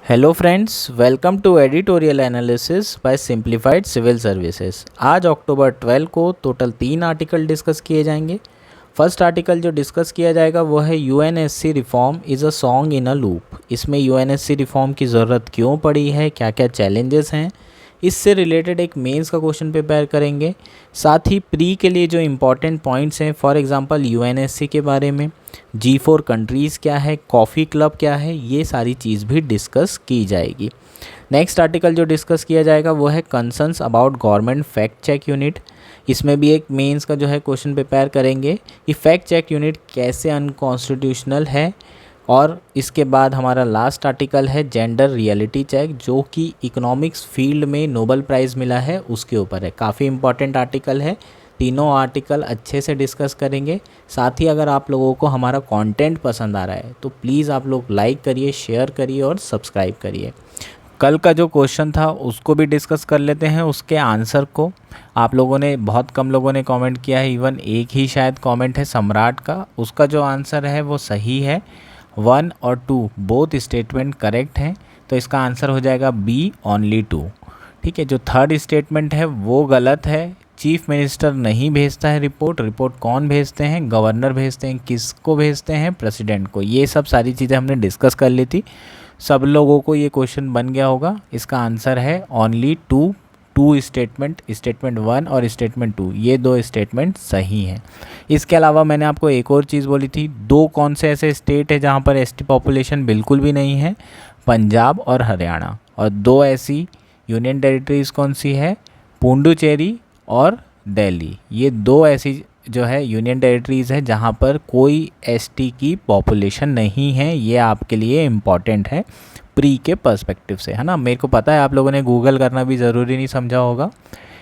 Hello friends, welcome to editorial analysis by simplified civil services. आज अक्टूबर 12 को total 3 article discuss किए जाएंगे। फर्स्ट आर्टिकल जो डिस्कस किया जाएगा वो है UNSC reform is a song in a loop. इसमें यूएनएससी रिफॉर्म की ज़रूरत क्यों पड़ी है, क्या क्या चैलेंजेस हैं, इससे रिलेटेड एक मेंस का क्वेश्चन प्रिपेयर करेंगे। साथ ही प्री के लिए जो इम्पॉर्टेंट पॉइंट्स हैं, फॉर एग्जांपल यूएनएससी के बारे में, G4 कंट्रीज़ क्या है, कॉफ़ी क्लब क्या है, ये सारी चीज़ भी डिस्कस की जाएगी। नेक्स्ट आर्टिकल जो डिस्कस किया जाएगा वो है concerns about government fact check unit. इसमें भी एक मेंस का जो है क्वेश्चन प्रिपेयर करेंगे कि फैक्ट चेक यूनिट कैसे अनकॉन्स्टिट्यूशनल है। और इसके बाद हमारा लास्ट आर्टिकल है जेंडर रियलिटी चेक, जो कि इकोनॉमिक्स फील्ड में नोबेल प्राइज़ मिला है उसके ऊपर है। काफ़ी इंपॉर्टेंट आर्टिकल है, तीनों आर्टिकल अच्छे से डिस्कस करेंगे। साथ ही अगर आप लोगों को हमारा कंटेंट पसंद आ रहा है तो प्लीज़ आप लोग लाइक करिए, शेयर करिए और सब्सक्राइब करिए। कल का जो क्वेश्चन था उसको भी डिस्कस कर लेते हैं। उसके आंसर को आप लोगों ने, बहुत कम लोगों ने कमेंट किया है, इवन एक ही शायद कमेंट है सम्राट का। उसका जो आंसर है वो सही है, 1 और 2 बोथ स्टेटमेंट करेक्ट हैं, तो इसका आंसर हो जाएगा बी ओनली 2। ठीक है, जो थर्ड स्टेटमेंट है वो गलत है। चीफ मिनिस्टर नहीं भेजता है रिपोर्ट। रिपोर्ट कौन भेजते हैं? गवर्नर भेजते हैं। किसको भेजते हैं? प्रेसिडेंट को। ये सब सारी चीज़ें हमने डिस्कस कर ली थी। सब लोगों को ये क्वेश्चन बन गया होगा। इसका आंसर है ओनली 2। स्टेटमेंट 1 और स्टेटमेंट 2, ये 2 स्टेटमेंट सही हैं। इसके अलावा मैंने आपको एक और चीज़ बोली थी, 2 कौन से ऐसे स्टेट है जहाँ पर एसटी पॉपुलेशन बिल्कुल भी नहीं है? पंजाब और हरियाणा। और 2 ऐसी यूनियन टेरिटरीज़ कौन सी है? पुडुचेरी और दिल्ली। ये 2 ऐसी जो है यूनियन टेरिटरीज़ है जहाँ पर कोई एसटी की पॉपुलेशन नहीं है। ये आपके लिए इम्पॉर्टेंट है प्री के पर्सपेक्टिव से, है ना। मेरे को पता है आप लोगों ने गूगल करना भी ज़रूरी नहीं समझा होगा,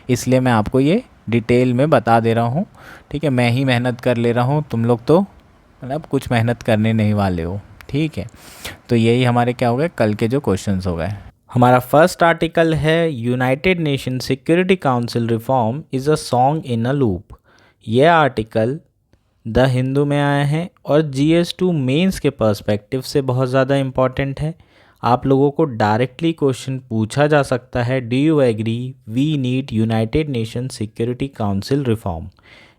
इसलिए मैं आपको ये डिटेल में बता दे रहा हूँ। ठीक है, मैं ही मेहनत कर ले रहा हूँ, तुम लोग तो मतलब कुछ मेहनत करने नहीं वाले हो। ठीक है, तो यही हमारे क्या हो गए कल के जो क्वेश्चंस हो गए। हमारा फर्स्ट आर्टिकल है United Nation Security Council reform is a song in a loop. यह आर्टिकल द हिंदू में आया है और GS2 मेंस के पर्सपेक्टिव से बहुत ज़्यादा इम्पॉर्टेंट है। आप लोगों को डायरेक्टली क्वेश्चन पूछा जा सकता है, do you agree we need United Nation Security Council reform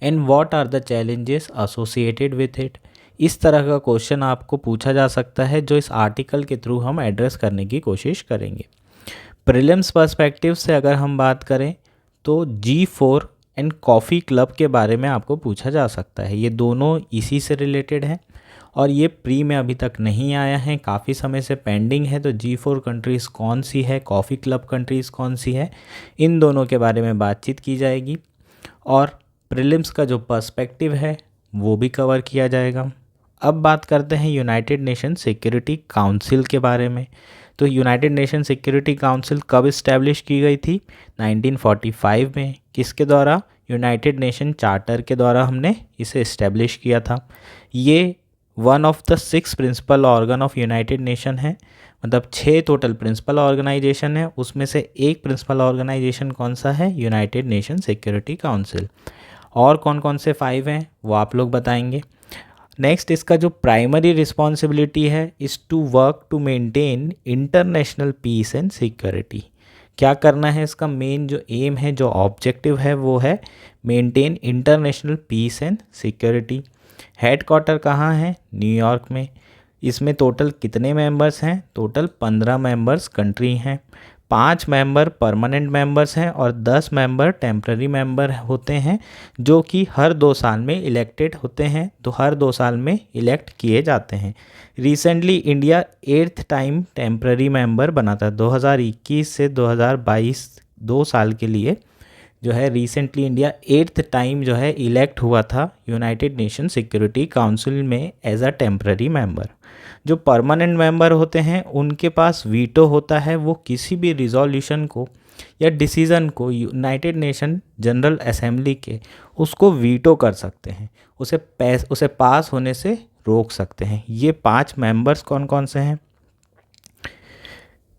and what are the challenges associated with it. इस तरह का क्वेश्चन आपको पूछा जा सकता है, जो इस आर्टिकल के थ्रू हम एड्रेस करने की कोशिश करेंगे। प्रीलिम्स पर्सपेक्टिव से अगर हम बात करें तो G4 एंड कॉफ़ी क्लब के बारे में आपको पूछा जा सकता है। ये दोनों इसी से रिलेटेड हैं और ये प्री में अभी तक नहीं आया है, काफ़ी समय से पेंडिंग है। तो G4 कंट्रीज़ कौन सी है, कॉफ़ी क्लब कंट्रीज़ कौन सी है, इन दोनों के बारे में बातचीत की जाएगी और प्रीलिम्स का जो पर्सपेक्टिव है वो भी कवर किया जाएगा। अब बात करते हैं यूनाइटेड नेशन सिक्योरिटी काउंसिल के बारे में। तो यूनाइटेड नेशन सिक्योरिटी काउंसिल कब इस्टेब्लिश की गई थी? 1945 में। किसके द्वारा? यूनाइटेड नेशन चार्टर के द्वारा हमने इसे इस्टेब्लिश किया था। ये one of the 6 principal organ of United Nation है, मतलब 6 टोटल प्रिंसिपल ऑर्गेनाइजेशन है, उसमें से एक प्रिंसिपल ऑर्गेनाइजेशन कौन सा है? United Nation Security council. और कौन कौन से 5 हैं वो आप लोग बताएंगे। नेक्स्ट, इसका जो प्राइमरी रिस्पॉन्सिबिलिटी है is to work to maintain international peace and security. क्या करना है? इसका मेन जो एम है, जो ऑब्जेक्टिव है वो है maintain international peace and security. Headquarter कहाँ है? न्यूयॉर्क में। इसमें टोटल कितने मेंबर्स हैं? टोटल 15 मेंबर्स कंट्री हैं। 5 मेंबर परमानेंट मेंबर्स हैं और 10 मेंबर टेम्प्ररी मेंबर होते हैं, जो कि हर 2 साल में इलेक्टेड होते हैं। तो हर 2 साल में इलेक्ट किए जाते हैं। Recently India 8th time temporary member बना था। 2021 से 2022 2 साल के लिए जो है रिसेंटली इंडिया 8th टाइम जो है इलेक्ट हुआ था यूनाइटेड नेशन सिक्योरिटी काउंसिल में एज अ टेम्प्ररी मेंबर। जो परमानेंट मेंबर होते हैं उनके पास वीटो होता है, वो किसी भी रिजोल्यूशन को या डिसीज़न को यूनाइटेड नेशन जनरल असेंबली के उसको वीटो कर सकते हैं, उसे पास होने से रोक सकते हैं। ये 5 मेंबर्स कौन कौन से हैं?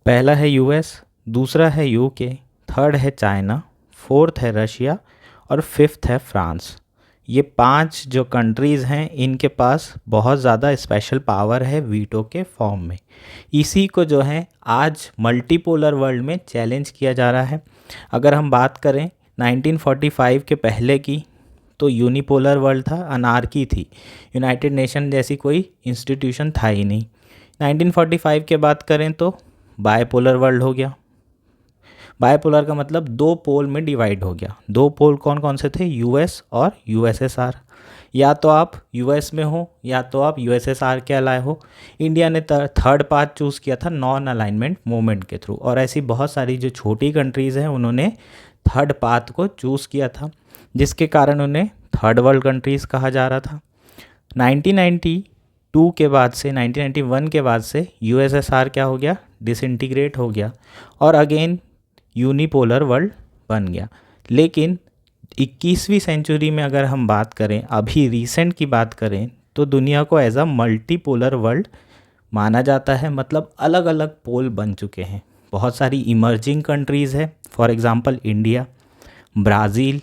पहला है US, दूसरा है UK, थर्ड है चाइना, फोर्थ है रशिया और फिफ्थ है फ्रांस। ये 5 जो कंट्रीज़ हैं इनके पास बहुत ज़्यादा स्पेशल पावर है वीटो के फॉर्म में। इसी को जो है आज मल्टीपोलर वर्ल्ड में चैलेंज किया जा रहा है। अगर हम बात करें 1945 के पहले की तो यूनिपोलर वर्ल्ड था, अनार्की थी, यूनाइटेड नेशन जैसी कोई इंस्टीट्यूशन था ही नहीं। 1945 के बात करें तो बायपोलर वर्ल्ड हो गया। बायपोलर का मतलब 2 पोल में डिवाइड हो गया। 2 पोल कौन कौन से थे? यूएस और यूएसएसआर। या तो आप यूएस में हो या तो आप यूएसएसआर के अलाए हो। इंडिया ने थर्ड पाथ चूज़ किया था नॉन अलाइनमेंट मूवमेंट के थ्रू, और ऐसी बहुत सारी जो छोटी कंट्रीज़ हैं उन्होंने थर्ड पाथ को चूज़ किया था, जिसके कारण उन्हें थर्ड वर्ल्ड कंट्रीज़ कहा जा रहा था। 1992 के बाद से 1991 के बाद से यूएसएसआर क्या हो गया? डिसइंटीग्रेट हो गया और अगेन यूनिपोलर वर्ल्ड बन गया। लेकिन 21वीं सेंचुरी में अगर हम बात करें, अभी रिसेंट की बात करें, तो दुनिया को एज अ मल्टीपोलर वर्ल्ड माना जाता है। मतलब अलग अलग पोल बन चुके हैं। बहुत सारी इमर्जिंग कंट्रीज़ है, for example India, Brazil,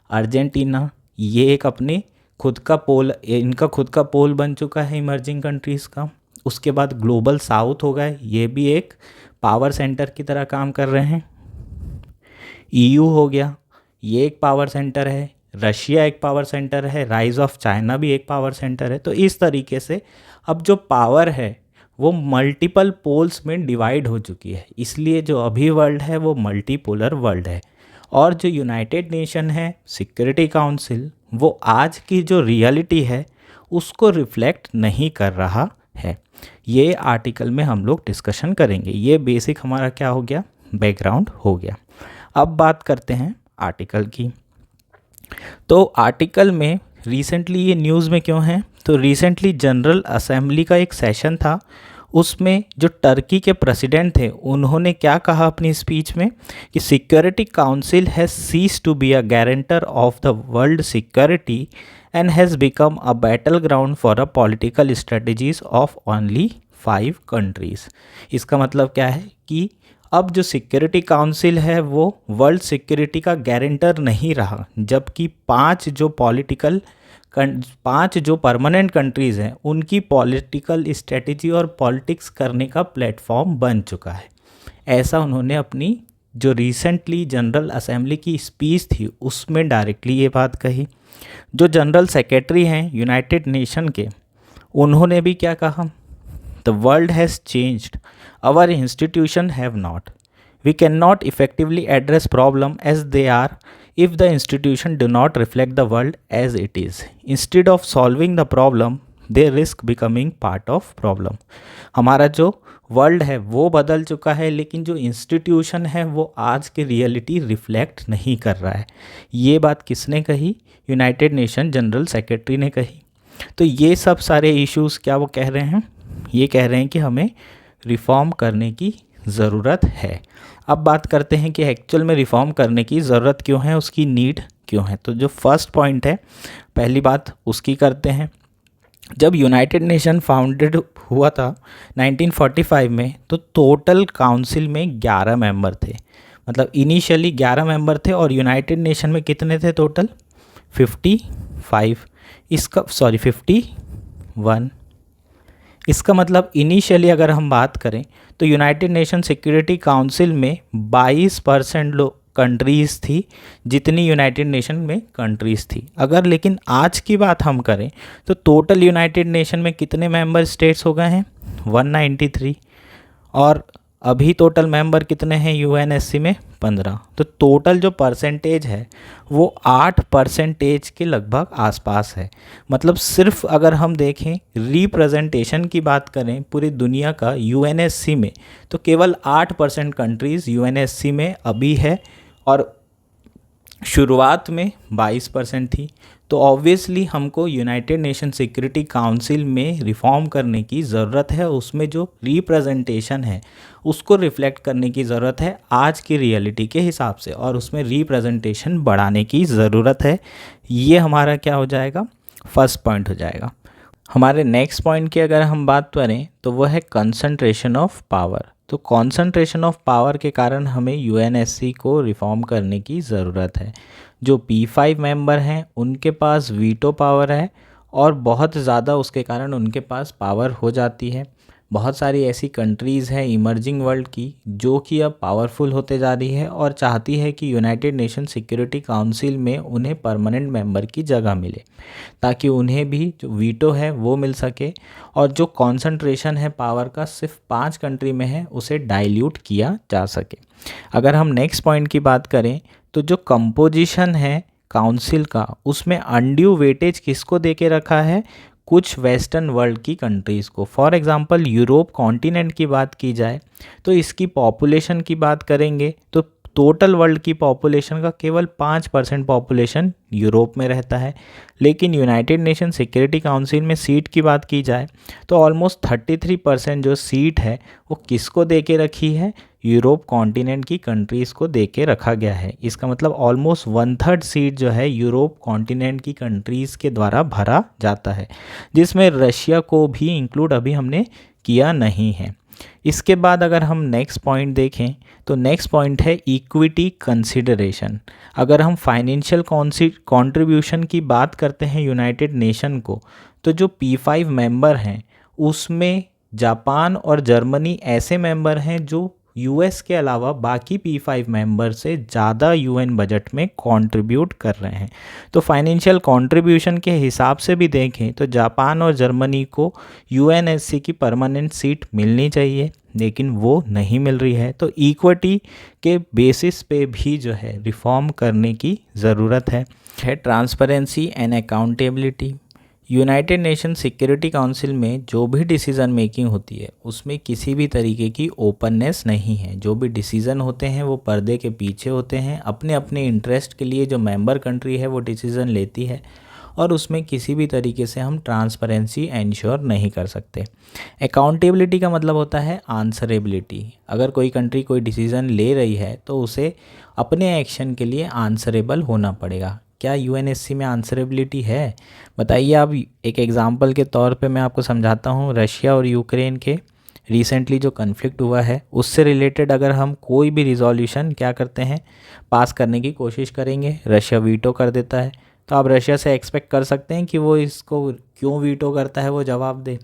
Argentina, ये एक अपने खुद का पोल, इनका खुद का पोल बन चुका है इमर्जिंग कंट्रीज़ का। उसके बाद ग्लोबल साउथ हो गए, ये भी एक पावर सेंटर की तरह काम कर रहे हैं। ईयू हो गया, ये एक पावर सेंटर है। रशिया एक पावर सेंटर है। राइज ऑफ चाइना भी एक पावर सेंटर है। तो इस तरीके से अब जो पावर है वो मल्टीपल पोल्स में डिवाइड हो चुकी है। इसलिए जो अभी वर्ल्ड है वो मल्टीपोलर वर्ल्ड है। और जो यूनाइटेड नेशन है, सिक्योरिटी काउंसिल, वो आज की जो रियलिटी है उसको रिफ्लेक्ट नहीं कर रहा है। ये आर्टिकल में हम लोग डिस्कशन करेंगे। ये बेसिक हमारा क्या हो गया? बैकग्राउंड हो गया। अब बात करते हैं आर्टिकल की। तो आर्टिकल में रिसेंटली ये न्यूज़ में क्यों है? तो रिसेंटली जनरल असेंबली का एक सेशन था, उसमें जो टर्की के प्रेसिडेंट थे उन्होंने क्या कहा अपनी स्पीच में कि security council has cease to be a guarantor of the world security and has become a battle ground for a political strategies of only 5 countries. इसका मतलब क्या है कि अब जो सिक्योरिटी काउंसिल है वो वर्ल्ड सिक्योरिटी का गारंटर नहीं रहा, जबकि 5 जो परमानेंट कंट्रीज़ हैं उनकी पॉलिटिकल स्ट्रेटजी और पॉलिटिक्स करने का प्लेटफॉर्म बन चुका है। ऐसा उन्होंने अपनी जो रिसेंटली जनरल असेंबली की स्पीच थी उसमें डायरेक्टली ये बात कही। जो जनरल सेक्रेटरी हैं यूनाइटेड नेशन के, उन्होंने भी क्या कहा? The world has changed. Our institution have not. We cannot effectively address problem as they are if the institution do not reflect the world as it is. Instead of solving the problem, they risk becoming part of problem. हमारा जो world है वो बदल चुका है, लेकिन जो institution है वो आज की रियलिटी रिफ्लेक्ट नहीं कर रहा है। ये बात किसने कही? यूनाइटेड नेशन जनरल सेक्रेटरी ने कही। तो ये सब सारे इश्यूज़ क्या वो कह रहे हैं? ये कह रहे हैं कि हमें रिफ़ॉर्म करने की ज़रूरत है। अब बात करते हैं कि एक्चुअल में रिफ़ॉर्म करने की ज़रूरत क्यों है, उसकी नीड क्यों है। तो जो फर्स्ट पॉइंट है, पहली बात उसकी करते हैं। जब यूनाइटेड नेशन फाउंडेड हुआ था 1945 में, तो टोटल काउंसिल में 11 मेंबर थे। मतलब इनिशियली 11 मेंबर थे और यूनाइटेड नेशन में कितने थे टोटल? 51। इसका मतलब इनिशियली अगर हम बात करें तो यूनाइटेड नेशन सिक्योरिटी काउंसिल में 22% कंट्रीज़ थी, जितनी यूनाइटेड नेशन में कंट्रीज़ थी। अगर लेकिन आज की बात हम करें तो टोटल यूनाइटेड नेशन में कितने मेंबर स्टेट्स हो गए हैं? 193। और अभी टोटल मेंबर कितने हैं यूएनएससी में? 15। तो टोटल जो परसेंटेज है वो 8% के लगभग आसपास है। मतलब सिर्फ अगर हम देखें रिप्रेजेंटेशन की बात करें पूरी दुनिया का यूएनएससी में, तो केवल 8% कंट्रीज़ यूएनएससी में अभी है और शुरुआत में 22% थी। तो ऑब्वियसली हमको यूनाइटेड नेशन सिक्योरिटी काउंसिल में रिफ़ॉर्म करने की ज़रूरत है। उसमें जो रिप्रेजेंटेशन है उसको रिफ़्लेक्ट करने की ज़रूरत है आज की रियलिटी के हिसाब से, और उसमें रिप्रेजेंटेशन बढ़ाने की ज़रूरत है। ये हमारा क्या हो जाएगा? फर्स्ट पॉइंट हो जाएगा। हमारे नेक्स्ट पॉइंट की अगर हम बात करें तो वह है कंसंट्रेशन ऑफ पावर। तो कंसंट्रेशन ऑफ पावर के कारण हमें यूएनएससी को रिफ़ॉर्म करने की ज़रूरत है। जो P5 मेंबर हैं उनके पास वीटो पावर है और बहुत ज़्यादा उसके कारण उनके पास पावर हो जाती है। बहुत सारी ऐसी कंट्रीज़ हैं इमर्जिंग वर्ल्ड की जो कि अब पावरफुल होते जा रही है और चाहती है कि यूनाइटेड नेशन सिक्योरिटी काउंसिल में उन्हें परमानेंट मेंबर की जगह मिले, ताकि उन्हें भी जो वीटो है वो मिल सके और जो कॉन्सेंट्रेशन है पावर का सिर्फ 5 कंट्री में है उसे डाइल्यूट किया जा सके। अगर हम नेक्स्ट पॉइंट की बात करें तो जो कंपोजिशन है काउंसिल का उसमें अनड्यू वेटेज किसको दे के रखा है, कुछ वेस्टर्न वर्ल्ड की कंट्रीज़ को। फॉर एग्जांपल यूरोप कॉन्टिनेंट की बात की जाए तो इसकी पॉपुलेशन की बात करेंगे तो टोटल वर्ल्ड की पॉपुलेशन का केवल 5% पॉपुलेशन यूरोप में रहता है, लेकिन यूनाइटेड नेशन सिक्योरिटी काउंसिल में सीट की बात की जाए तो ऑलमोस्ट 33% जो सीट है वो किसको दे के रखी है, यूरोप कॉन्टिनेंट की कंट्रीज़ को दे के रखा गया है। इसका मतलब ऑलमोस्ट 1/3 सीट जो है यूरोप कॉन्टिनेंट की कंट्रीज़ के द्वारा भरा जाता है, जिसमें रशिया को भी इंक्लूड अभी हमने किया नहीं है। इसके बाद अगर हम नेक्स्ट पॉइंट देखें तो नेक्स्ट पॉइंट है इक्विटी कंसिडरेशन। अगर हम फाइनेंशियल कंट्रीब्यूशन की बात करते हैं यूनाइटेड नेशन को, तो जो P5 मेंबर हैं उसमें जापान और जर्मनी ऐसे मेंबर हैं जो यूएस के अलावा बाकी P5 मेंबर से ज़्यादा यूएन बजट में कंट्रीब्यूट कर रहे हैं। तो फाइनेंशियल कंट्रीब्यूशन के हिसाब से भी देखें तो जापान और जर्मनी को यूएनएससी की परमानेंट सीट मिलनी चाहिए, लेकिन वो नहीं मिल रही है। तो इक्विटी के बेसिस पे भी जो है रिफॉर्म करने की ज़रूरत है। Transparency and accountability. United Nation Security council में जो भी डिसीज़न मेकिंग होती है उसमें किसी भी तरीके की ओपननेस नहीं है। जो भी डिसीज़न होते हैं वो पर्दे के पीछे होते हैं। अपने अपने इंटरेस्ट के लिए जो मेंबर कंट्री है वो डिसीज़न लेती है और उसमें किसी भी तरीके से हम ट्रांसपेरेंसी एंश्योर नहीं कर सकते। अकाउंटेबिलिटी का मतलब होता है आंसरेबिलिटी। अगर कोई कंट्री कोई डिसीज़न ले रही है तो उसे अपने एक्शन के लिए आंसरेबल होना पड़ेगा। क्या यूएनएससी में आंसरेबिलिटी है, बताइए आप। एक एग्जांपल के तौर पे मैं आपको समझाता हूँ। रशिया और यूक्रेन के रिसेंटली जो कन्फ्लिक्ट हुआ है उससे रिलेटेड अगर हम कोई भी रिजोल्यूशन क्या करते हैं पास करने की कोशिश करेंगे, रशिया वीटो कर देता है। तो आप रशिया से एक्सपेक्ट कर सकते हैं कि वो इसको क्यों वीटो करता है वो जवाब दे।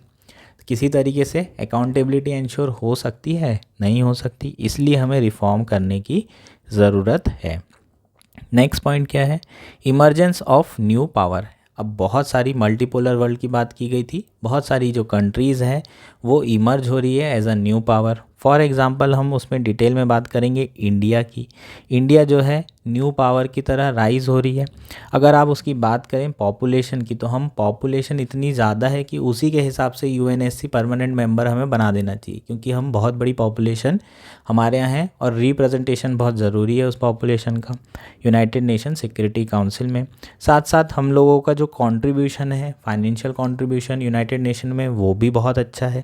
किसी तरीके से अकाउंटेबिलिटी इंश्योर हो सकती है, नहीं हो सकती। इसलिए हमें रिफॉर्म करने की ज़रूरत है। नेक्स्ट पॉइंट क्या है, इमर्जेंस ऑफ न्यू पावर। अब बहुत सारी मल्टीपोलर वर्ल्ड की बात की गई थी, बहुत सारी जो कंट्रीज़ हैं वो इमर्ज हो रही है as a new power. For example हम उसमें डिटेल में बात करेंगे इंडिया की। इंडिया जो है न्यू पावर की तरह राइज़ हो रही है। अगर आप उसकी बात करें पॉपुलेशन की तो हम पॉपुलेशन इतनी ज़्यादा है कि उसी के हिसाब से यूएनएससी परमानेंट मेंबर हमें बना देना चाहिए, क्योंकि हम बहुत बड़ी पॉपुलेशन हमारे यहाँ है और रिप्रेजेंटेशन बहुत ज़रूरी है उस पॉपुलेशन का यूनाइटेड नेशन सिक्योरिटी काउंसिल में। साथ साथ हम लोगों का जो कंट्रीब्यूशन है फाइनेंशियल कंट्रीब्यूशन यूनाइटेड नेशन में वो भी बहुत अच्छा है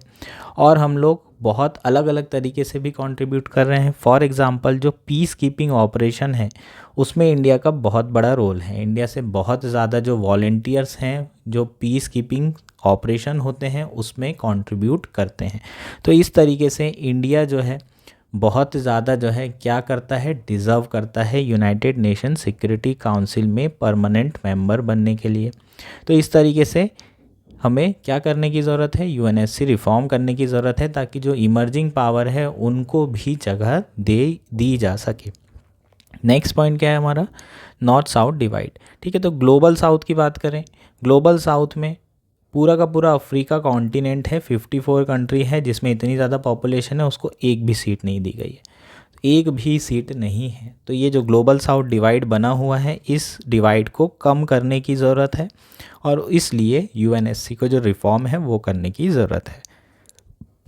और हम लोग बहुत अलग अलग तरीके से भी कंट्रीब्यूट कर रहे हैं। फॉर एग्जांपल जो पीस कीपिंग ऑपरेशन है उसमें इंडिया का बहुत बड़ा रोल है। इंडिया से बहुत ज़्यादा जो वॉलेंटियर्स हैं जो पीस कीपिंग ऑपरेशन होते हैं उसमें कंट्रीब्यूट करते हैं। तो इस तरीके से इंडिया जो है बहुत ज़्यादा जो है क्या करता है, डिज़र्व करता है यूनाइटेड नेशन सिक्योरिटी काउंसिल में परमानेंट मेंबर बनने के लिए। तो इस तरीके से हमें क्या करने की ज़रूरत है, यूएनएससी रिफॉर्म करने की ज़रूरत है ताकि जो इमर्जिंग पावर है उनको भी जगह दी जा सके। नेक्स्ट पॉइंट क्या है हमारा, नॉर्थ साउथ डिवाइड। ठीक है, तो ग्लोबल साउथ की बात करें, ग्लोबल साउथ में पूरा का पूरा अफ्रीका कॉन्टिनेंट है, 54 कंट्री है जिसमें इतनी ज़्यादा पॉपुलेशन है, उसको एक भी सीट नहीं दी गई है, एक भी सीट नहीं है। तो ये जो ग्लोबल साउथ डिवाइड बना हुआ है इस डिवाइड को कम करने की ज़रूरत है और इसलिए यूएनएससी को जो रिफॉर्म है वो करने की ज़रूरत है।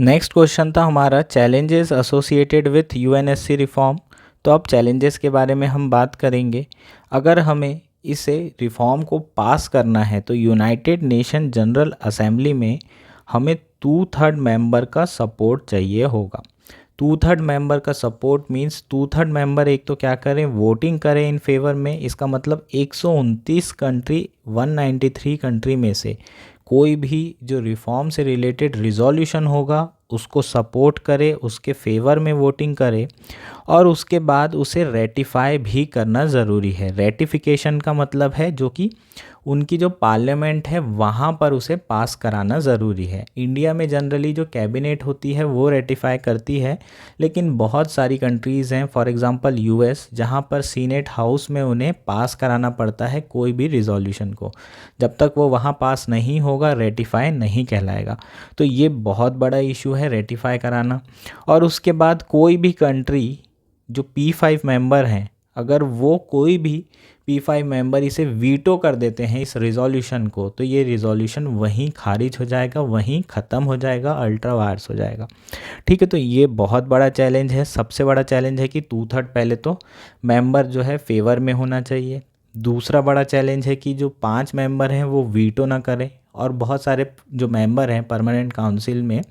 नेक्स्ट क्वेश्चन था हमारा challenges associated with UNSC reform. तो अब चैलेंजेस के बारे में हम बात करेंगे। अगर हमें इसे रिफॉर्म को पास करना है तो यूनाइटेड नेशन जनरल असेंबली में हमें 2/3 मेंबर का सपोर्ट चाहिए होगा। 2/3 मेंबर का सपोर्ट मींस 2/3 मेंबर एक तो क्या करें, वोटिंग करें इन फेवर में। इसका मतलब 129 कंट्री 193 कंट्री में से कोई भी जो रिफॉर्म से रिलेटेड रिजोल्यूशन होगा उसको सपोर्ट करे, उसके फेवर में वोटिंग करे और उसके बाद उसे रेटिफाई भी करना ज़रूरी है। रेटिफिकेशन का मतलब है जो कि उनकी जो पार्लियामेंट है वहाँ पर उसे पास कराना ज़रूरी है। इंडिया में जनरली जो कैबिनेट होती है वो रेटिफाई करती है, लेकिन बहुत सारी कंट्रीज़ हैं, फॉर एग्जांपल यूएस, जहाँ पर सीनेट हाउस में उन्हें पास कराना पड़ता है कोई भी रिजोल्यूशन को। जब तक वो वहाँ पास नहीं होगा रेटिफाई नहीं कहलाएगा। तो ये बहुत बड़ा इशू है रेटिफाई कराना। और उसके बाद कोई भी कंट्री जो P5 मेंबर हैं, अगर वो कोई भी P5 मेंबर इसे वीटो कर देते हैं इस रिजोल्यूशन को, तो ये रिजोल्यूशन वहीं खारिज हो जाएगा, वहीं ख़त्म हो जाएगा, अल्ट्रा वायर्स हो जाएगा। ठीक है, तो ये बहुत बड़ा चैलेंज है। सबसे बड़ा चैलेंज है कि 2/3 पहले तो मेंबर जो है फेवर में होना चाहिए। दूसरा बड़ा चैलेंज है कि जो 5 मेंबर हैं वो वीटो ना करें, और बहुत सारे जो मेंबर हैं परमानेंट काउंसिल में,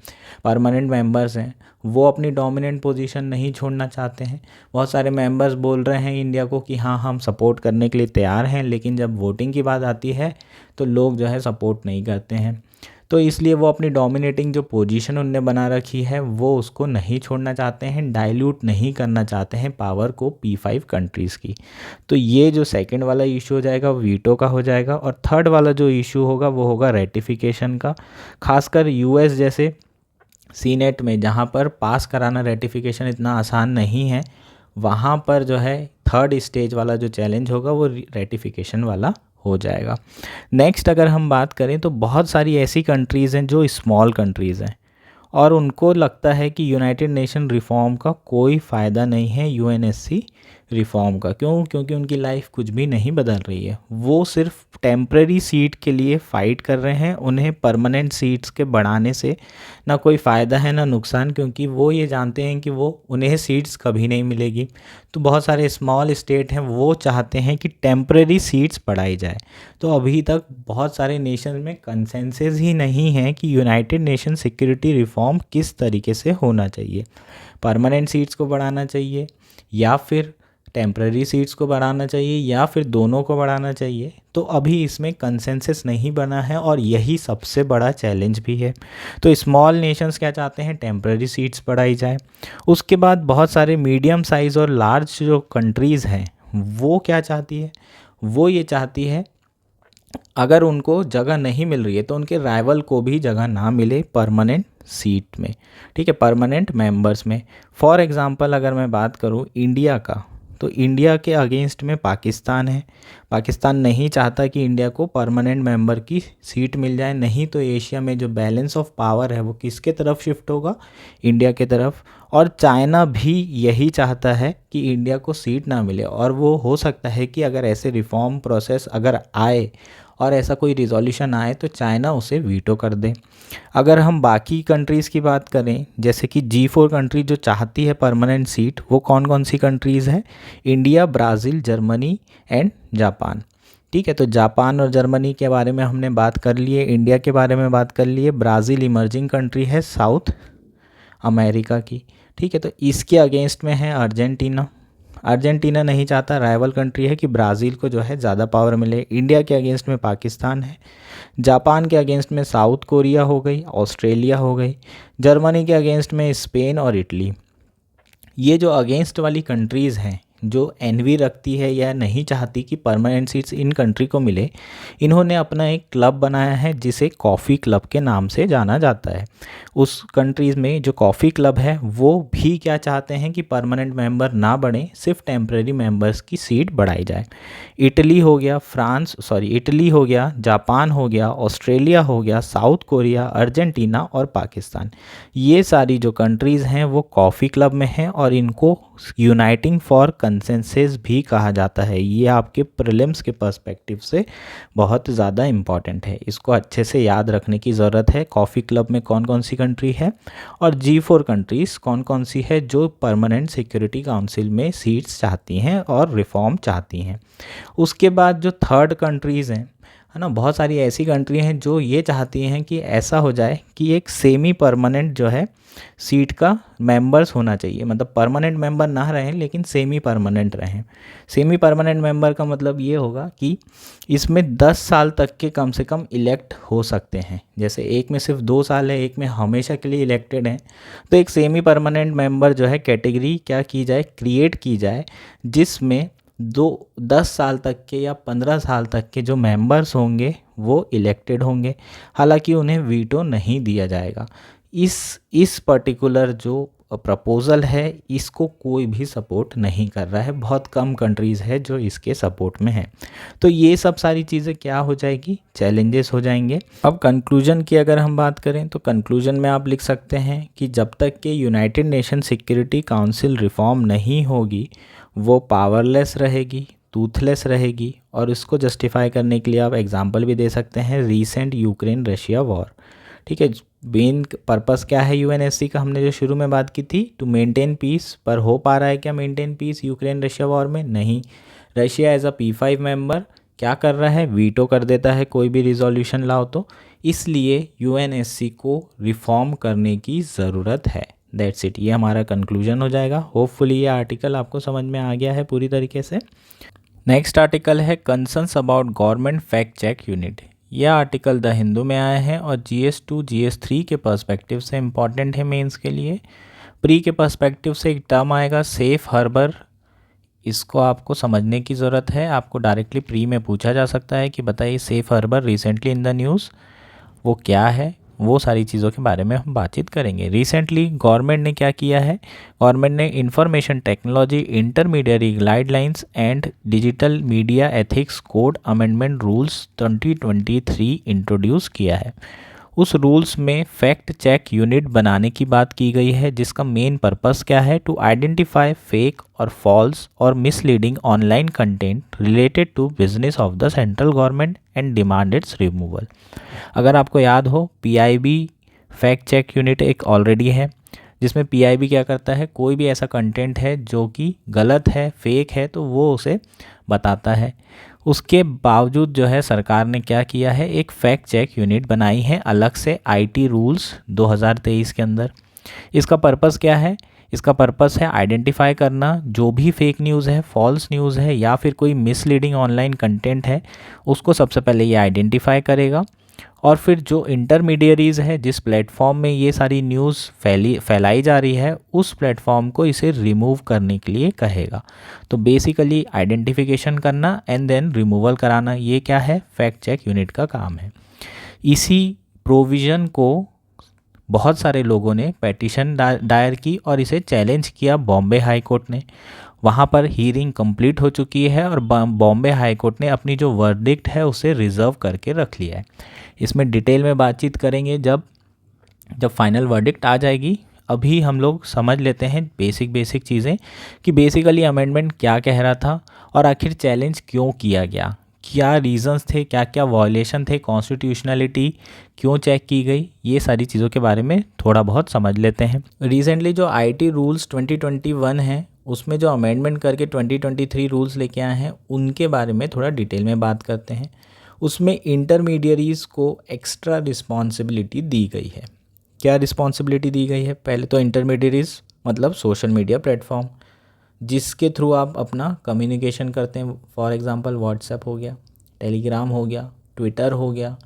परमानेंट मेंबर्स हैं, वो अपनी डोमिनेंट पोजीशन नहीं छोड़ना चाहते हैं। बहुत सारे मेंबर्स बोल रहे हैं इंडिया को कि हाँ हम सपोर्ट करने के लिए तैयार हैं, लेकिन जब वोटिंग की बात आती है तो लोग जो है सपोर्ट नहीं करते हैं। तो इसलिए वो अपनी डोमिनेटिंग जो पोजीशन उनने बना रखी है वो उसको नहीं छोड़ना चाहते हैं, डाइल्यूट नहीं करना चाहते हैं पावर को P5 कंट्रीज़ की। तो ये जो सेकंड वाला इशू हो जाएगा वीटो का हो जाएगा। और थर्ड वाला जो इशू होगा वो होगा रेटिफिकेशन का। खासकर यूएस जैसे सीनेट में, जहाँ पर पास कराना रेटिफिकेशन इतना आसान नहीं है, वहाँ पर जो है थर्ड स्टेज वाला जो चैलेंज होगा वो रेटिफिकेशन वाला हो जाएगा। नेक्स्ट अगर हम बात करें तो बहुत सारी ऐसी कंट्रीज़ हैं जो स्मॉल कंट्रीज़ हैं और उनको लगता है कि यूनाइटेड नेशन रिफॉर्म का कोई फ़ायदा नहीं है, यूएनएससी रिफॉर्म का। क्यों? क्योंकि उनकी लाइफ कुछ भी नहीं बदल रही है। वो सिर्फ टेम्परेरी सीट के लिए फ़ाइट कर रहे हैं। उन्हें परमानेंट सीट्स के बढ़ाने से ना कोई फ़ायदा है ना नुकसान, क्योंकि वो ये जानते हैं कि वो उन्हें सीट्स कभी नहीं मिलेगी। तो बहुत सारे स्मॉल स्टेट हैं वो चाहते हैं कि टेम्परेरी सीट्स बढ़ाई जाए। तो अभी तक बहुत सारे नेशन में कंसेंसस ही नहीं है कि यूनाइटेड नेशन सिक्योरिटी रिफॉर्म किस तरीके से होना चाहिए। परमानेंट सीट्स को बढ़ाना चाहिए या फिर टेम्पररी सीट्स को बढ़ाना चाहिए या फिर दोनों को बढ़ाना चाहिए। तो अभी इसमें कंसेंसस नहीं बना है और यही सबसे बड़ा चैलेंज भी है। तो स्मॉल नेशंस क्या चाहते हैं? टेम्पररी सीट्स बढ़ाई जाए। उसके बाद बहुत सारे मीडियम साइज़ और लार्ज जो कंट्रीज़ हैं वो क्या चाहती है? वो ये चाहती है अगर उनको जगह नहीं मिल रही है तो उनके राइवल को भी जगह ना मिले परमानेंट सीट में। ठीक है, परमानेंट मेंबर्स में। फॉर एग्जांपल अगर मैं बात करूं इंडिया का, तो इंडिया के अगेंस्ट में पाकिस्तान है। पाकिस्तान नहीं चाहता कि इंडिया को परमानेंट मेंबर की सीट मिल जाए, नहीं तो एशिया में जो बैलेंस ऑफ पावर है वो किसके तरफ शिफ्ट होगा? इंडिया के तरफ। और चाइना भी यही चाहता है कि इंडिया को सीट ना मिले, और वो हो सकता है कि अगर ऐसे रिफॉर्म प्रोसेस अगर आए और ऐसा कोई रिजोल्यूशन आए तो चाइना उसे वीटो कर दे। अगर हम बाकी कंट्रीज़ की बात करें, जैसे कि G4 कंट्री जो चाहती है परमानेंट सीट, वो कौन कौन सी कंट्रीज़ हैं? India, Brazil, Germany and Japan. ठीक है, तो जापान और जर्मनी के बारे में हमने बात कर लिए, इंडिया के बारे में बात कर लिए। ब्राज़ील इमर्जिंग कंट्री है साउथ अमेरिका की। ठीक है, तो इसके अगेंस्ट में है अर्जेंटीना। अर्जेंटीना नहीं चाहता, राइवल कंट्री है, कि ब्राज़ील को जो है ज़्यादा पावर मिले। इंडिया के अगेंस्ट में पाकिस्तान है। जापान के अगेंस्ट में साउथ कोरिया हो गई, ऑस्ट्रेलिया हो गई। जर्मनी के अगेंस्ट में स्पेन और इटली। ये जो अगेंस्ट वाली कंट्रीज़ हैं जो एनवी रखती है या नहीं चाहती कि परमानेंट सीट्स इन कंट्री को मिले, इन्होंने अपना एक क्लब बनाया है जिसे कॉफ़ी क्लब के नाम से जाना जाता है। उस कंट्रीज़ में जो कॉफ़ी क्लब है वो भी क्या चाहते हैं कि परमानेंट मेंबर ना बढ़े, सिर्फ टेम्परेरी मेंबर्स की सीट बढ़ाई जाए। इटली हो गया, इटली हो गया, जापान हो गया, ऑस्ट्रेलिया हो गया, साउथ कोरिया, अर्जेंटीना और पाकिस्तान। ये सारी जो कंट्रीज़ हैं वो कॉफ़ी क्लब में हैं और इनको यूनाइटिंग फॉर कंसेंसस भी कहा जाता है। ये आपके प्रीलिम्स के पर्सपेक्टिव से बहुत ज़्यादा इम्पॉर्टेंट है, इसको अच्छे से याद रखने की ज़रूरत है। कॉफ़ी क्लब में कौन कौन सी कंट्री है और G4 कंट्रीज़ कौन कौन सी है जो परमानेंट सिक्योरिटी काउंसिल में सीट्स चाहती हैं और रिफॉर्म चाहती हैं। उसके बाद जो थर्ड कंट्रीज़ हैं, है ना। बहुत सारी ऐसी कंट्री हैं जो ये चाहती हैं कि ऐसा हो जाए कि एक सेमी परमानेंट जो है सीट का मेंबर्स होना चाहिए, मतलब परमानेंट मेंबर ना रहें लेकिन सेमी परमानेंट रहें। सेमी परमानेंट मेंबर का मतलब ये होगा कि इसमें 10 साल तक के कम से कम इलेक्ट हो सकते हैं। जैसे एक में सिर्फ 2 साल है, एक में हमेशा के लिए इलेक्टेड हैं, तो एक सेमी परमानेंट मेंबर जो है कैटेगरी क्या की जाए, क्रिएट की जाए, जिसमें 10 साल तक के या 15 साल तक के जो मेंबर्स होंगे वो इलेक्टेड होंगे, हालांकि उन्हें वीटो नहीं दिया जाएगा। इस पर्टिकुलर जो प्रपोज़ल है इसको कोई भी सपोर्ट नहीं कर रहा है, बहुत कम कंट्रीज़ है जो इसके सपोर्ट में है। तो ये सब सारी चीज़ें क्या हो जाएगी, चैलेंजेस हो जाएंगे। अब कंक्लूजन की अगर हम बात करें तो कंक्लूजन में आप लिख सकते हैं कि जब तक कि United Nation Security Council reform नहीं होगी वो पावरलेस रहेगी, टूथलेस रहेगी। और इसको जस्टिफाई करने के लिए आप एग्जांपल भी दे सकते हैं रीसेंट यूक्रेन रशिया वॉर। ठीक है, मेन पर्पस क्या है यूएनएससी का, हमने जो शुरू में बात की थी, टू मेंटेन पीस। पर हो पा रहा है क्या maintain piece Ukraine Russia war में? नहीं। Russia as a P5 member क्या कर रहा है, वीटो कर देता है कोई भी रिजोल्यूशन लाओ तो। इसलिए यूएनएससी को रिफॉर्म करने की ज़रूरत है। दैट्स इट, ये हमारा कंक्लूजन हो जाएगा। होपफुली ये आर्टिकल आपको समझ में आ गया है पूरी तरीके से। नेक्स्ट आर्टिकल है concerns about government fact check unit. यह आर्टिकल द हिंदू में आया है और GS2 GS3 के पर्सपेक्टिव से इम्पॉर्टेंट है मेंस के लिए। प्री के पर्सपेक्टिव से एक टर्म आएगा सेफ हार्बर, इसको आपको समझने की ज़रूरत है। आपको डायरेक्टली प्री में पूछा जा सकता है कि बताइए safe harbour recently in the news वो क्या है, वो सारी चीज़ों के बारे में हम बातचीत करेंगे। रिसेंटली गवर्नमेंट ने क्या किया है, गवर्नमेंट ने information technology intermediary guidelines and digital media ethics code amendment rules 2023 introduce किया है। उस रूल्स में फैक्ट चेक यूनिट बनाने की बात की गई है, जिसका मेन पर्पस क्या है, टू आइडेंटिफाई फेक और फॉल्स और misleading online content related to business of the central government and demand its removal. अगर आपको याद हो PIB फैक्ट चेक यूनिट एक ऑलरेडी है, जिसमें PIB क्या करता है, कोई भी ऐसा कंटेंट है जो कि गलत है, फेक है, तो वो उसे बताता है। उसके बावजूद जो है सरकार ने क्या किया है, एक फैक्ट चेक यूनिट बनाई है अलग से IT रूल्स 2023 के अंदर। इसका पर्पस क्या है, इसका पर्पस है आइडेंटिफाई करना जो भी फेक न्यूज़ है, फॉल्स न्यूज़ है या फिर कोई मिसलीडिंग ऑनलाइन कंटेंट है, उसको सबसे पहले ये आइडेंटिफाई करेगा और फिर जो इंटरमीडियरीज़ है जिस प्लेटफॉर्म में ये सारी न्यूज़ फैलाई जा रही है, उस प्लेटफॉर्म को इसे रिमूव करने के लिए कहेगा। तो बेसिकली आइडेंटिफिकेशन करना एंड देन रिमूवल कराना, ये क्या है, फैक्ट चेक यूनिट का काम है। इसी प्रोविज़न को बहुत सारे लोगों ने पेटिशन दायर की और इसे चैलेंज किया बॉम्बे हाई कोर्ट ने। वहाँ पर हीयरिंग कंप्लीट हो चुकी है और बॉम्बे हाई कोर्ट ने अपनी जो वर्डिक्ट है उसे रिजर्व करके रख लिया है। इसमें डिटेल में बातचीत करेंगे जब फाइनल वर्डिक्ट आ जाएगी। अभी हम लोग समझ लेते हैं बेसिक चीज़ें कि बेसिकली अमेंडमेंट क्या कह रहा था और आखिर चैलेंज क्यों किया गया, क्या रीजंस थे, क्या क्या वायलेशन थे, कॉन्स्टिट्यूशनलिटी क्यों चेक की गई, ये सारी चीज़ों के बारे में थोड़ा बहुत समझ लेते हैं। रिसेंटली जो IT रूल्स 2021 हैं उसमें जो अमेंडमेंट करके 2023 रूल्स लेके आए हैं उनके बारे में थोड़ा डिटेल में बात करते हैं। उसमें इंटरमीडियरीज़ को एक्स्ट्रा रिस्पॉन्सिबिलिटी दी गई है। क्या रिस्पॉन्सिबिलिटी दी गई है, पहले तो इंटरमीडियरीज़ मतलब सोशल मीडिया प्लेटफॉर्म जिसके थ्रू आप अपना कम्युनिकेशन करते हैं, फॉर एग्जांपल व्हाट्सएप हो गया, टेलीग्राम हो गया, ट्विटर हो गया,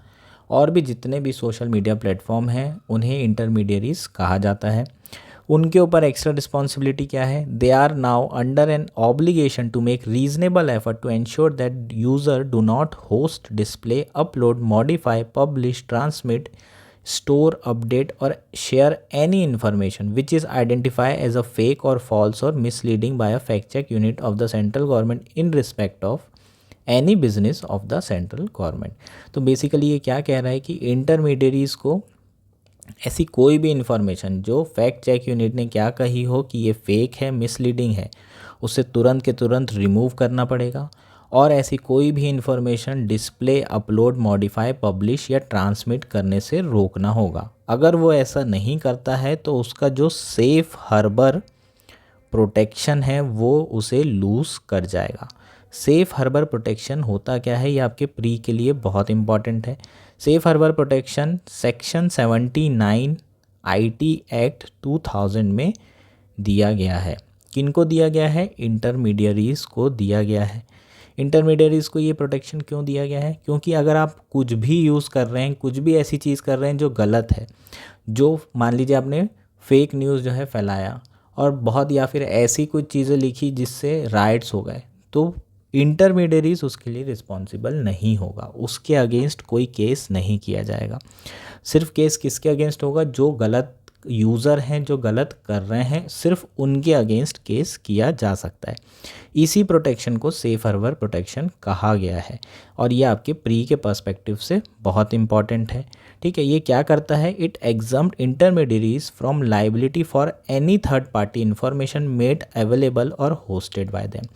और भी जितने भी सोशल मीडिया प्लेटफॉर्म हैं उन्हें इंटरमीडियरीज़ कहा जाता है। उनके ऊपर एक्स्ट्रा रिस्पॉन्सिबिलिटी क्या है, they are now under an obligation to make reasonable effort to ensure that user do not host, display, upload, modify, publish, transmit, store, update or share any information which is identified as a fake or false or misleading by a fact check unit of the central government in respect of any business of the central government। तो basically ये क्या कह रहा है कि intermediaries को ऐसी कोई भी इंफॉर्मेशन जो फैक्ट चेक यूनिट ने क्या कही हो कि ये फेक है, मिसलीडिंग है, उसे तुरंत के तुरंत रिमूव करना पड़ेगा और ऐसी कोई भी information display, upload, modify, publish या ट्रांसमिट करने से रोकना होगा। अगर वो ऐसा नहीं करता है तो उसका जो सेफ हार्बर प्रोटेक्शन है वो उसे लूज़ कर जाएगा। सेफ़ हार्बर प्रोटेक्शन होता क्या है, ये आपके प्री के लिए बहुत इंपॉर्टेंट है। Safe harbour protection section 79 IT act 2000 में दिया गया है। किनको दिया गया है? इंटरमीडियरीज़ को दिया गया है। इंटरमीडियरीज़ को ये प्रोटेक्शन क्यों दिया गया है? क्योंकि अगर आप कुछ भी यूज़ कर रहे हैं, कुछ भी ऐसी चीज़ कर रहे हैं जो गलत है, जो मान लीजिए आपने फेक न्यूज़ जो है फैलाया और बहुत, या फिर ऐसी कुछ चीज़ें लिखी जिससे राइट्स हो गए, तो इंटरमीडियरीज उसके लिए रिस्पॉन्सिबल नहीं होगा, उसके अगेंस्ट कोई केस नहीं किया जाएगा। सिर्फ केस किसके अगेंस्ट होगा? जो गलत यूज़र हैं, जो गलत कर रहे हैं, सिर्फ उनके अगेंस्ट केस किया जा सकता है। इसी प्रोटेक्शन को सेफ हार्बर प्रोटेक्शन कहा गया है और ये आपके प्री के पर्सपेक्टिव से बहुत इंपॉर्टेंट है। ठीक है, ये क्या करता है? It exempt intermediaries from liability for any third party information made available और होस्टेड बाय देम।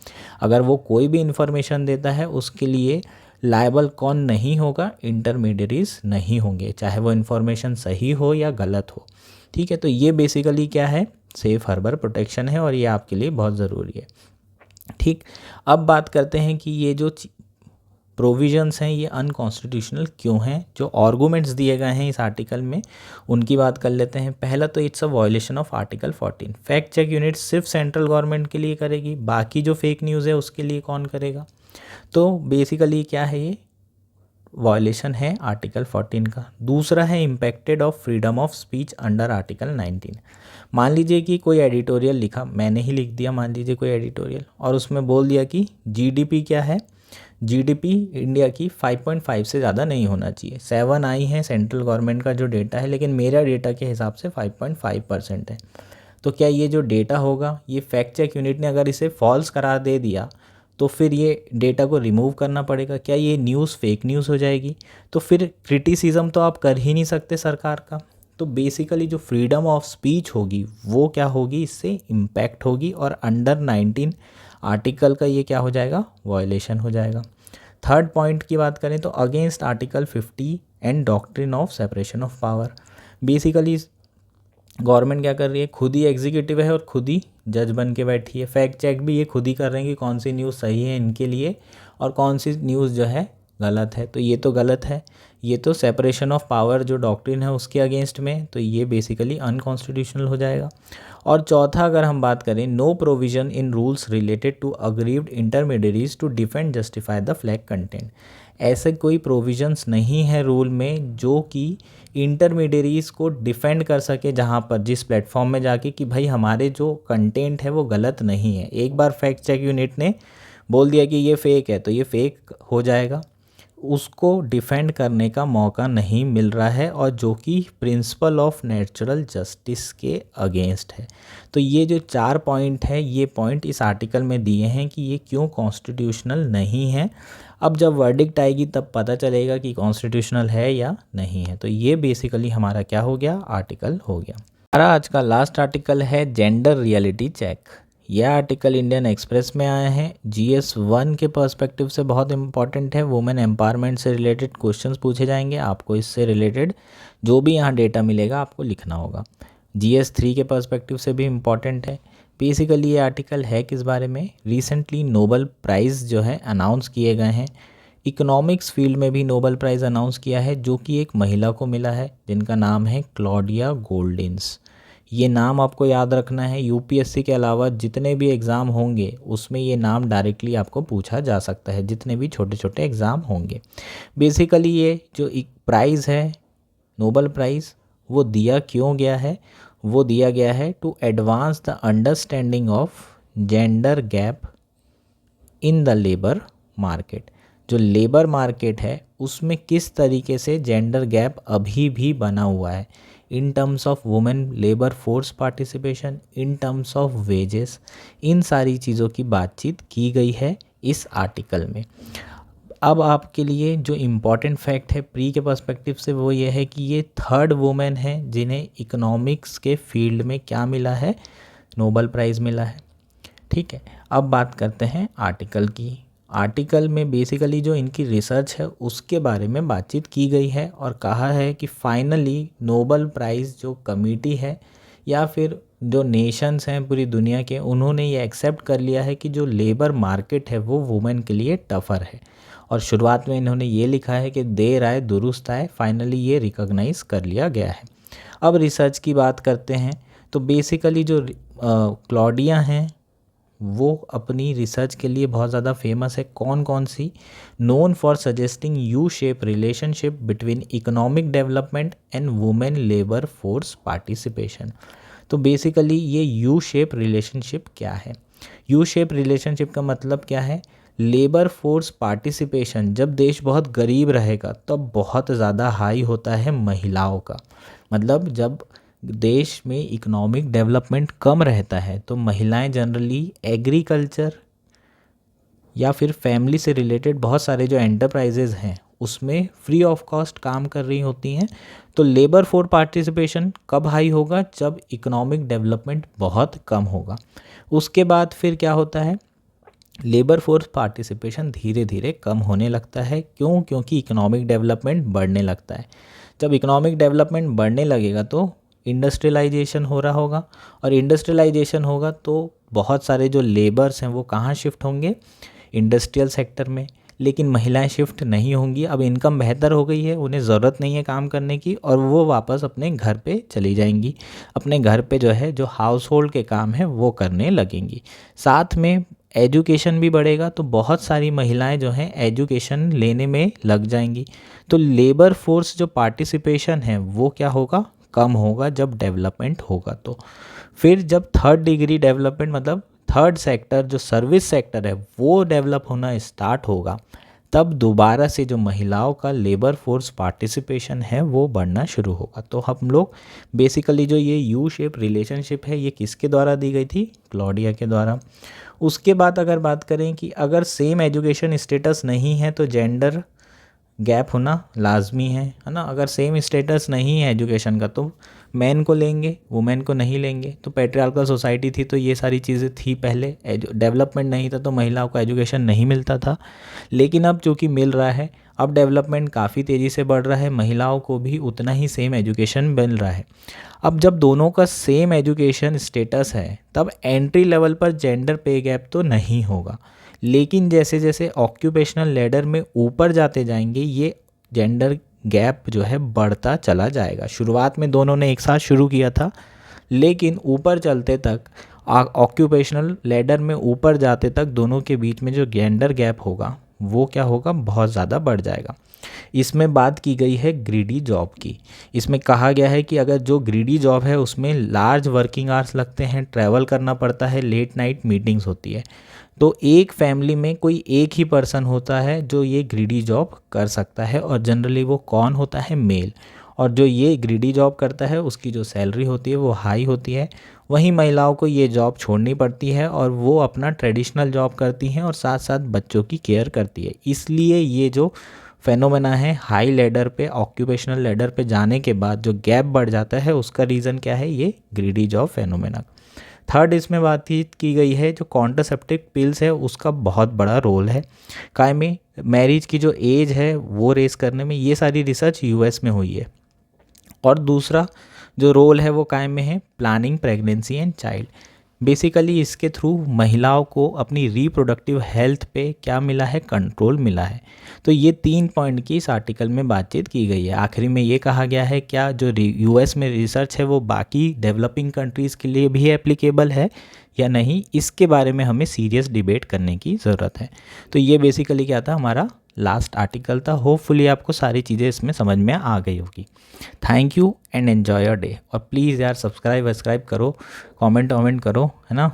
अगर वो कोई भी इंफॉर्मेशन देता है उसके लिए लायबल कौन नहीं होगा? इंटरमीडियरीज नहीं होंगे, चाहे वो इन्फॉर्मेशन सही हो या गलत हो। ठीक है, तो ये बेसिकली क्या है? सेफ हार्बर प्रोटेक्शन है और ये आपके लिए बहुत ज़रूरी है। ठीक, अब बात करते हैं कि ये जो प्रोविजंस हैं ये अनकॉन्स्टिट्यूशनल क्यों हैं, जो आर्गूमेंट्स दिए गए हैं इस आर्टिकल में उनकी बात कर लेते हैं। पहला तो it's a violation of article 14। Fact check unit सिर्फ सेंट्रल गवर्नमेंट के लिए करेगी, बाकी जो फेक न्यूज़ है उसके लिए कौन करेगा? तो बेसिकली क्या है, ये वायलेशन है आर्टिकल 14 का। दूसरा है impacted of freedom of speech under article 19। मान लीजिए कि कोई एडिटोरियल लिखा, मैंने ही लिख दिया मान लीजिए कोई एडिटोरियल, और उसमें बोल दिया कि जीडीपी क्या है, जीडीपी इंडिया की 5.5 से ज़्यादा नहीं होना चाहिए। 7 आई है सेंट्रल गवर्नमेंट का जो डेटा है, लेकिन मेरा डेटा के हिसाब से 5.5% है। तो क्या ये जो डेटा होगा, ये फैक्ट चेक यूनिट ने अगर इसे फॉल्स करार दे दिया तो फिर ये डेटा को रिमूव करना पड़ेगा। क्या ये न्यूज़ फेक न्यूज़ हो जाएगी? तो फिर क्रिटिसिज्म तो आप कर ही नहीं सकते सरकार का। तो बेसिकली जो फ्रीडम ऑफ स्पीच होगी वो क्या होगी, इससे इम्पैक्ट होगी और अंडर 19 आर्टिकल का ये क्या हो जाएगा? वायलेशन हो जाएगा। थर्ड पॉइंट की बात करें तो against article 50 and doctrine of separation of power. Basically government क्या कर रही है? खुद ही एग्जीक्यूटिव है और खुद ही जज बन के बैठी है। फैक्ट चेक भी ये खुद ही कर रहे हैं कि कौन सी न्यूज़ सही है इनके लिए और कौन सी न्यूज़ जो है गलत है। तो ये तो गलत है, ये तो सेपरेशन ऑफ पावर जो डॉक्ट्रिन है उसके अगेंस्ट में, तो ये बेसिकली अनकॉन्स्टिट्यूशनल हो जाएगा। और चौथा अगर हम बात करें, no provision in rules related to aggrieved intermediaries to defend justify the flag content. ऐसे कोई प्रोविजंस नहीं है रूल में जो कि इंटरमीडियरीज़ को डिफेंड कर सके, जहाँ पर जिस प्लेटफॉर्म में जाके कि भाई हमारे जो कंटेंट है वो गलत नहीं है। एक बार फैक्ट चेक यूनिट ने बोल दिया कि ये फेक है तो ये फेक हो जाएगा, उसको डिफेंड करने का मौका नहीं मिल रहा है, और जो कि प्रिंसिपल ऑफ नेचुरल जस्टिस के अगेंस्ट है। तो ये जो 4 पॉइंट है, ये पॉइंट इस आर्टिकल में दिए हैं कि ये क्यों कॉन्स्टिट्यूशनल नहीं है। अब जब वर्डिक्ट आएगी तब पता चलेगा कि कॉन्स्टिट्यूशनल है या नहीं है। तो ये बेसिकली हमारा क्या हो गया? आर्टिकल हो गया। हमारा आज का लास्ट आर्टिकल है जेंडर रियलिटी चेक। यह आर्टिकल इंडियन एक्सप्रेस में आया है। GS 1 के पर्सपेक्टिव से बहुत इंपॉर्टेंट है। वुमेन एम्पावरमेंट से रिलेटेड क्वेश्चंस पूछे जाएंगे, आपको इससे रिलेटेड जो भी यहाँ डेटा मिलेगा आपको लिखना होगा। GS 3 के पर्सपेक्टिव से भी इम्पॉर्टेंट है। बेसिकली ये आर्टिकल है किस बारे में? रिसेंटली नोबल प्राइज़ जो है अनाउंस किए गए हैं। इकोनॉमिक्स फील्ड में भी नोबल प्राइज़ अनाउंस किया है, जो कि एक महिला को मिला है जिनका नाम है क्लॉडिया गोल्डिन्स। ये नाम आपको याद रखना है। UPSC के अलावा जितने भी एग्ज़ाम होंगे उसमें ये नाम डायरेक्टली आपको पूछा जा सकता है, जितने भी छोटे छोटे एग्ज़ाम होंगे। बेसिकली ये जो एक प्राइज़ है नोबल प्राइज़, वो दिया क्यों गया है? वो दिया गया है to advance the understanding of gender gap in the labour market. जो लेबर मार्केट है उसमें किस तरीके से जेंडर गैप अभी भी बना हुआ है, in terms of women labour force participation, in terms of wages, इन सारी चीज़ों की बातचीत की गई है इस आर्टिकल में। अब आपके लिए जो इम्पॉर्टेंट फैक्ट है प्री के पर्सपेक्टिव से वो ये है कि ये थर्ड वुमेन है जिन्हें इकोनॉमिक्स के फील्ड में क्या मिला है? नोबल प्राइज़ मिला है। ठीक है, अब बात करते हैं आर्टिकल की। आर्टिकल में बेसिकली जो इनकी रिसर्च है उसके बारे में बातचीत की गई है और कहा है कि फाइनली नोबल प्राइज़ जो कमेटी है या फिर जो नेशंस हैं पूरी दुनिया के, उन्होंने ये एक्सेप्ट कर लिया है कि जो लेबर मार्केट है वो वुमेन के लिए टफ़र है। और शुरुआत में इन्होंने ये लिखा है कि देर आए दुरुस्त आए, फाइनली ये रिकॉग्नाइज़ कर लिया गया है। अब रिसर्च की बात करते हैं तो बेसिकली जो क्लॉडिया हैं वो अपनी रिसर्च के लिए बहुत ज़्यादा फेमस है। कौन कौन सी? Known for suggesting U shape relationship between economic development and women labour force participation. तो बेसिकली ये यू शेप रिलेशनशिप क्या है? यू शेप रिलेशनशिप का मतलब क्या है? लेबर फोर्स पार्टिसिपेशन जब देश बहुत गरीब रहेगा तब बहुत ज़्यादा हाई होता है महिलाओं का। मतलब जब देश में इकोनॉमिक डेवलपमेंट कम रहता है तो महिलाएं जनरली एग्रीकल्चर या फिर फैमिली से रिलेटेड बहुत सारे जो एंटरप्राइजेज हैं उसमें फ्री ऑफ कॉस्ट काम कर रही होती हैं। तो लेबर फोर्स पार्टिसिपेशन कब हाई होगा? जब इकोनॉमिक डेवलपमेंट बहुत कम होगा। उसके बाद फिर क्या होता है? लेबर फोर्स पार्टिसिपेशन धीरे धीरे कम होने लगता है। क्यों? क्योंकि इकोनॉमिक डेवलपमेंट बढ़ने लगता है। जब इकोनॉमिक डेवलपमेंट बढ़ने लगेगा तो इंडस्ट्रियलाइजेशन हो रहा होगा, और इंडस्ट्रियलाइजेशन होगा तो बहुत सारे जो लेबर्स हैं वो कहाँ शिफ्ट होंगे? इंडस्ट्रियल सेक्टर में। लेकिन महिलाएं शिफ्ट नहीं होंगी। अब इनकम बेहतर हो गई है, उन्हें ज़रूरत नहीं है काम करने की, और वो वापस अपने घर पे चली जाएंगी। अपने घर पे जो है जो हाउस होल्ड के काम है वो करने लगेंगी। साथ में एजुकेशन भी बढ़ेगा तो बहुत सारी महिलाएं जो हैं एजुकेशन लेने में लग जाएंगी। तो लेबर फोर्स जो पार्टिसिपेशन है वो क्या होगा? कम होगा जब डेवलपमेंट होगा। तो फिर जब थर्ड डिग्री डेवलपमेंट मतलब थर्ड सेक्टर जो सर्विस सेक्टर है वो डेवलप होना स्टार्ट होगा, तब दोबारा से जो महिलाओं का लेबर फोर्स पार्टिसिपेशन है वो बढ़ना शुरू होगा। तो हम लोग बेसिकली जो ये यू शेप रिलेशनशिप है ये किसके द्वारा दी गई थी? क्लॉडिया के द्वारा। उसके बाद अगर बात करें कि अगर सेम एजुकेशन स्टेटस नहीं है तो जेंडर गैप होना लाजमी है ना। अगर सेम स्टेटस नहीं है एजुकेशन का तो मैन को लेंगे, वुमेन को नहीं लेंगे। तो पैट्रियार्कल सोसाइटी थी तो ये सारी चीज़ें थी पहले। डेवलपमेंट नहीं था तो महिलाओं को एजुकेशन नहीं मिलता था। लेकिन अब चूँकि मिल रहा है, अब डेवलपमेंट काफ़ी तेज़ी से बढ़ रहा है, महिलाओं को भी उतना ही सेम एजुकेशन मिल रहा है। अब जब दोनों का सेम एजुकेशन स्टेटस है तब एंट्री लेवल पर जेंडर पे गैप तो नहीं होगा। लेकिन जैसे जैसे ऑक्यूपेशनल लैडर में ऊपर जाते जाएंगे ये जेंडर गैप जो है बढ़ता चला जाएगा। शुरुआत में दोनों ने एक साथ शुरू किया था, लेकिन ऊपर चलते तक ऑक्यूपेशनल लैडर में ऊपर जाते तक दोनों के बीच में जो जेंडर गैप होगा वो क्या होगा? बहुत ज़्यादा बढ़ जाएगा। इसमें बात की गई है ग्रीडी जॉब की। इसमें कहा गया है कि अगर जो ग्रीडी जॉब है उसमें लार्ज वर्किंग आवर्स लगते हैं, ट्रैवल करना पड़ता है, लेट नाइट मीटिंग्स होती है, तो एक फैमिली में कोई एक ही पर्सन होता है जो ये ग्रीडी जॉब कर सकता है, और जनरली वो कौन होता है? मेल। और जो ये ग्रीडी जॉब करता है उसकी जो सैलरी होती है वो हाई होती है। वहीं महिलाओं को ये जॉब छोड़नी पड़ती है और वो अपना ट्रेडिशनल जॉब करती हैं और साथ साथ बच्चों की केयर करती है। इसलिए ये जो फेनोमेना है हाई लेडर पे, ऑक्यूपेशनल लेडर पे जाने के बाद जो गैप बढ़ जाता है, उसका रीज़न क्या है? ये ग्रीडी जॉब फेनोमेना। थर्ड इसमें बातचीत की गई है जो कॉन्ट्रासेप्टिव पिल्स है उसका बहुत बड़ा रोल है कायमी मैरिज की जो एज है वो रेस करने में। ये सारी रिसर्च यूएस में हुई है। और दूसरा जो रोल है वो कायम में है planning pregnancy and child. Basically इसके थ्रू महिलाओं को अपनी रिप्रोडक्टिव हेल्थ पे क्या मिला है? कंट्रोल मिला है। तो ये 3 पॉइंट की इस आर्टिकल में बातचीत की गई है। आखिरी में ये कहा गया है क्या जो यूएस में रिसर्च है वो बाकी डेवलपिंग कंट्रीज़ के लिए भी एप्लीकेबल है या नहीं, इसके बारे में हमें सीरियस डिबेट करने की ज़रूरत है। तो ये बेसिकली क्या था? हमारा लास्ट आर्टिकल था। होपफुली आपको सारी चीज़ें इसमें समझ में आ गई होगी। Thank you and enjoy your day. और प्लीज़ यार सब्सक्राइब करो, कमेंट करो, है ना।